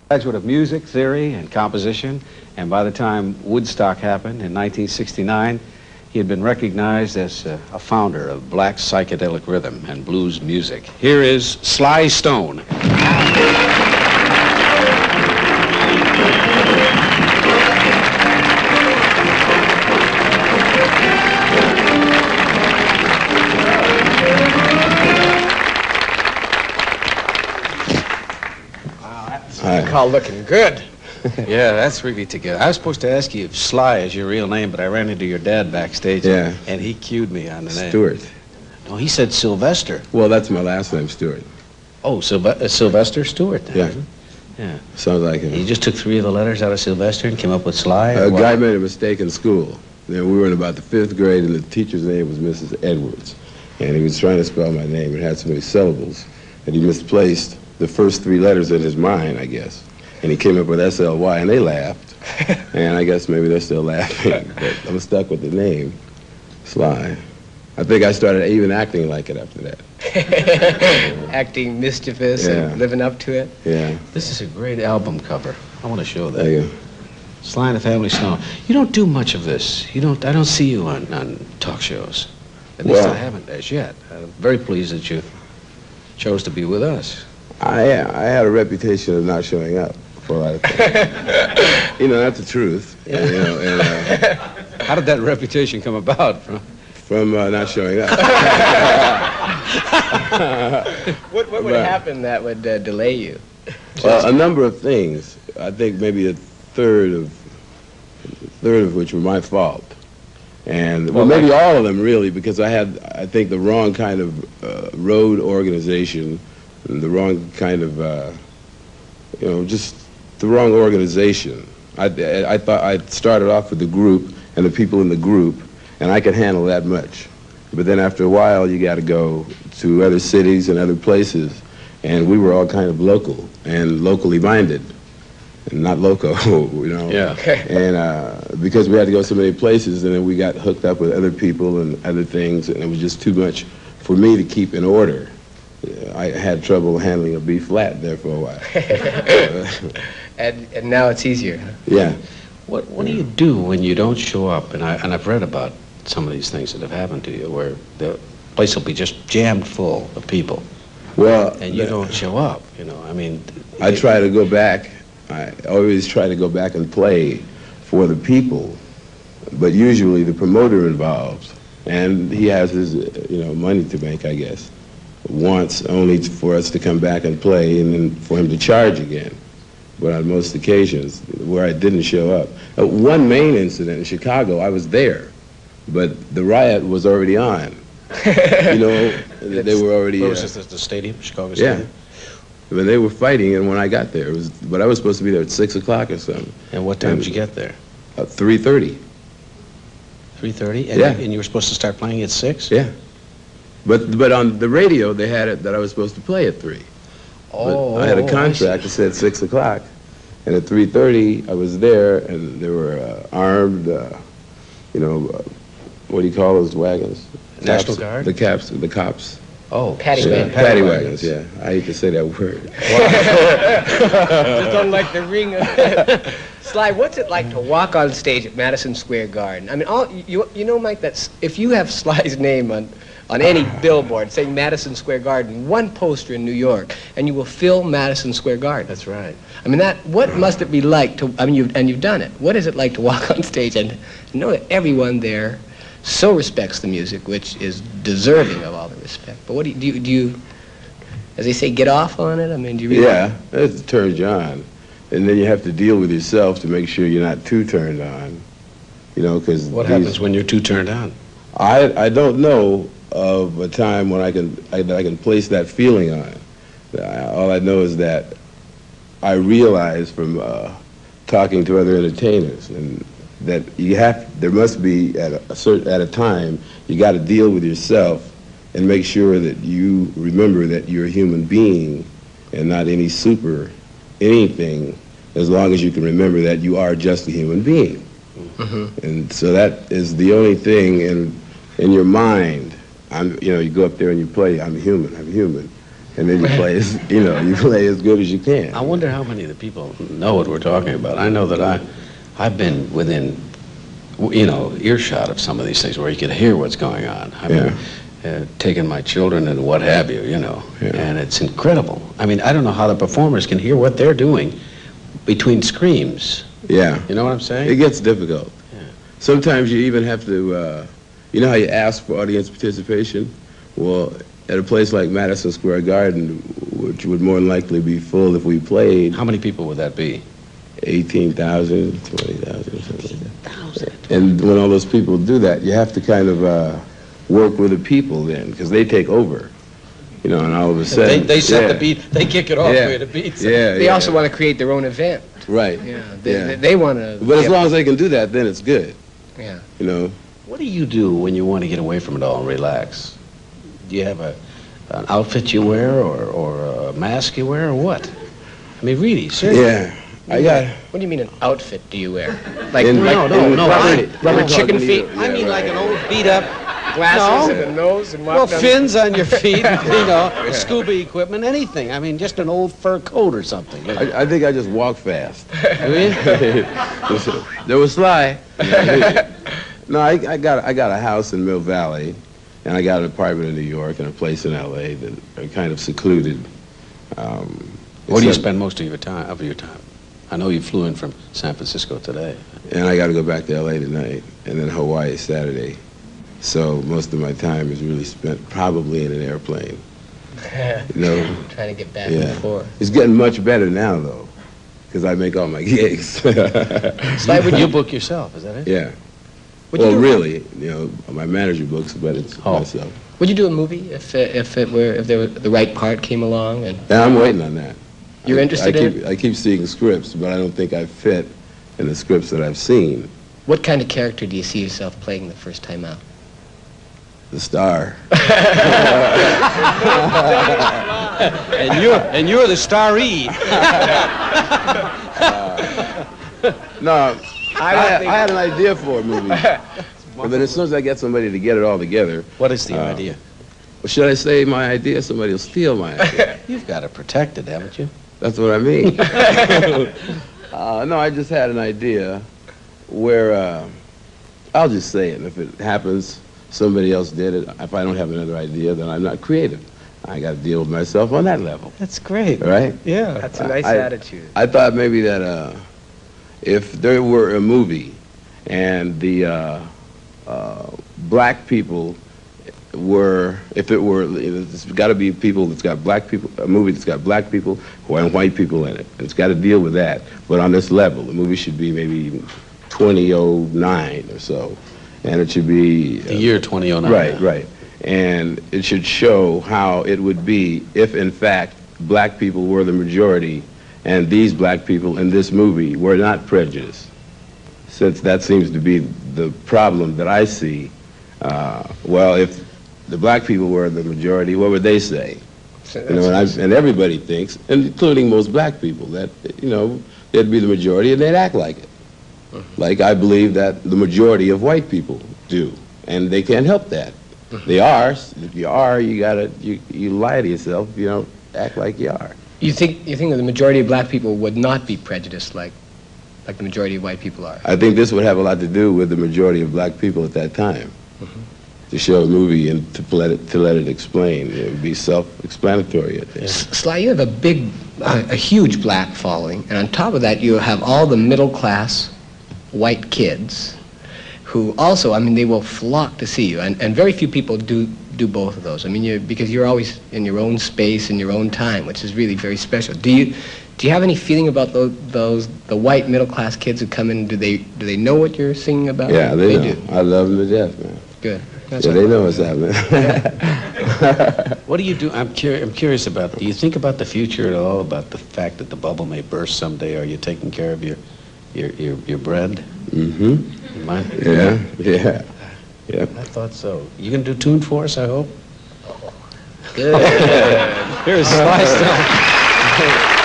Graduate of music theory and composition, and by the time Woodstock happened in 1969, he had been recognized as a founder of black psychedelic rhythm and blues music. Here is Sly Stone. Call looking good. Yeah, that's really together. I was supposed to ask you if Sly is your real name, but I ran into your dad backstage, yeah, and he cued me on the name. Stewart. No, he said Sylvester. Well, that's my last name, Stewart. Oh, Sylvester Stewart. Yeah. Yeah. Sounds like him. You just took 3 of the letters out of Sylvester and came up with Sly? A guy made a mistake in school. We were in about the 5th grade, and the teacher's name was Mrs. Edwards. And he was trying to spell my name. It had so many syllables, and he misplaced the first 3 letters in his mind, I guess. And he came up with S-L-Y, and they laughed. And I guess maybe they're still laughing. But I'm stuck with the name, Sly. I think I started even acting like it after that. Acting mischievous and living up to it. Yeah. This is a great album cover. I want to show that. There you go. Sly and the Family Stone. You don't do much of this. I don't see you on talk shows. At least I haven't as yet. I'm very pleased that you chose to be with us. I had a reputation of not showing up for a lot of things. You know, that's the truth. Yeah. You know, and, how did that reputation come about? From not showing up. What would happen that would delay you? Well, a number of things. I think maybe a third of which were my fault. And well, maybe all of them really, because I had, I think, the wrong kind of road organization, and the wrong kind of, you know, just the wrong organization. I thought I started off with the group and the people in the group, and I could handle that much. But then after a while, you got to go to other cities and other places, and we were all kind of local and locally minded, and not loco, you know. Yeah. And because we had to go so many places, and then we got hooked up with other people and other things, and it was just too much for me to keep in order. I had trouble handling a B flat there for a while. And now it's easier. Yeah. What do you do when you don't show up? And I've read about some of these things that have happened to you, where the place will be just jammed full of people. Well, and you don't show up. You know, I mean. I try to go back. I always try to go back and play for the people, but usually the promoter involved, and he has his, you know, money to make, I guess, wants only for us to come back and play, and then for him to charge again. But on most occasions where I didn't show up, one main incident in Chicago, I was there, but the riot was already on. You know, they were already. Where was this? The stadium, Chicago Stadium. Yeah. When they were fighting, and when I got there, but I was supposed to be there at 6 o'clock or something. And what time did you get there? 3:30. 3:30? Yeah. And you were supposed to start playing at 6? Yeah. But on the radio, they had it that I was supposed to play at 3. Oh. But I had a contract that said 6 o'clock, and at 3:30 I was there, and there were armed, you know, what do you call those wagons? National Guard? The cops. Oh, paddy wagons. Paddy wagons, yeah. I hate to say that word. Just don't like the ring of it. Sly, what's it like to walk on stage at Madison Square Garden? I mean, you know, Mike, that's if you have Sly's name on any billboard saying Madison Square Garden, one poster in New York, and you will fill Madison Square Garden. That's right. I mean, what must it be like to? I mean, you've done it. What is it like to walk on stage and know that everyone there so respects the music, which is deserving of all the respect? But what do you, as they say, get off on it? I mean, do you really? Yeah, it turns you on. And then you have to deal with yourself to make sure you're not too turned on. You know, because what happens when you're too turned on? I don't know of a time when I can place that feeling on it. All I know is that I realize from talking to other entertainers, and that there must be at a time you got to deal with yourself and make sure that you remember that you're a human being and not any anything, as long as you can remember that you are just a human being. Mm-hmm. And so that is the only thing in your mind. You know, you go up there and you play, I'm human, and then you play you play as good as you can. I wonder how many of the people know what we're talking about. I know that I've been within, earshot of some of these things where you could hear what's going on. I mean, taking my children and what have you, and it's incredible. I mean, I don't know how the performers can hear what they're doing between screams. Yeah. You know what I'm saying? It gets difficult. Yeah. Sometimes you even have to, you know how you ask for audience participation? Well, at a place like Madison Square Garden, which would more than likely be full if we played. How many people would that be? 18,000, 20,000, something like that. And when all those people do that, you have to kind of work with the people then, because they take over. And all of a sudden... They set the beat, they kick it off where the beat's at. They also want to create their own event. Right. They want to... But as long as they can do that, then it's good. Yeah. What do you do when you want to get away from it all and relax? Do you have an outfit you wear or a mask you wear or what? I mean, really, seriously. Yeah. What do you mean an outfit do you wear? Like, rubber chicken feet? I mean like an old beat-up... Glasses and a nose and fins on your feet, scuba equipment, anything. I mean, just an old fur coat or something. I think I just walk fast. There was Sly. No, I got a house in Mill Valley, and I got an apartment in New York and a place in L.A. that are kind of secluded. Where do you spend most of your time? I know you flew in from San Francisco today. And I got to go back to L.A. tonight, and then Hawaii Saturday. So most of my time is really spent probably in an airplane. Trying to get back and forth. It's getting much better now, though, because I make all my gigs. Sly, would you book yourself? Is that it? Yeah. Really, my manager books, but it's myself. Would you do a movie if the right part came along? Yeah, I'm waiting on that. You're interested in it? I keep seeing scripts, but I don't think I fit in the scripts that I've seen. What kind of character do you see yourself playing the first time out? The star. and you're the staree. No, I had an idea for a movie, but then as soon as I get somebody to get it all together. What is the idea? Well, should I say my idea? Somebody will steal my idea. You've got it protected, haven't you? That's what I mean. No, I just had an idea where I'll just say it, and if it happens. Somebody else did it. If I don't have another idea, then I'm not creative. I got to deal with myself on that level. That's great. Right? Yeah. That's a nice attitude. I thought maybe that if there were a movie and the black people it's got to be people that's got black people, a movie that's got black people and white people in it. And it's got to deal with that. But on this level, the movie should be maybe 2009 or so. And it should be... the year 2009. Right. And it should show how it would be if, in fact, black people were the majority and these black people in this movie were not prejudiced. Since that seems to be the problem that I see, well, if the black people were the majority, what would they say? And everybody thinks, including most black people, that, they'd be the majority and they'd act like it. Like I believe that the majority of white people do, and they can't help that. They are. If you are, you lie to yourself if you don't act like you are. You think that the majority of black people would not be prejudiced like the majority of white people are? I think this would have a lot to do with the majority of black people at that time. To show a movie and to let it explain, it would be self-explanatory. Sly, you have a huge black following, and on top of that, you have all the middle-class white kids who also, they will flock to see you, and very few people do both of those. Because you're always in your own space, in your own time, which is really very special. Do you have any feeling about the white middle-class kids who come in? Do they know what you're singing about? Yeah, they know. Do. I love them to death, man. Good. They know what's happening. What do you do? I'm curious about. Do you think about the future at all? About the fact that the bubble may burst someday? Are you taking care of your bread? Mm-hmm. Yeah. I thought so. You gonna do tune for us? I hope. Good. Here's Sly Stone.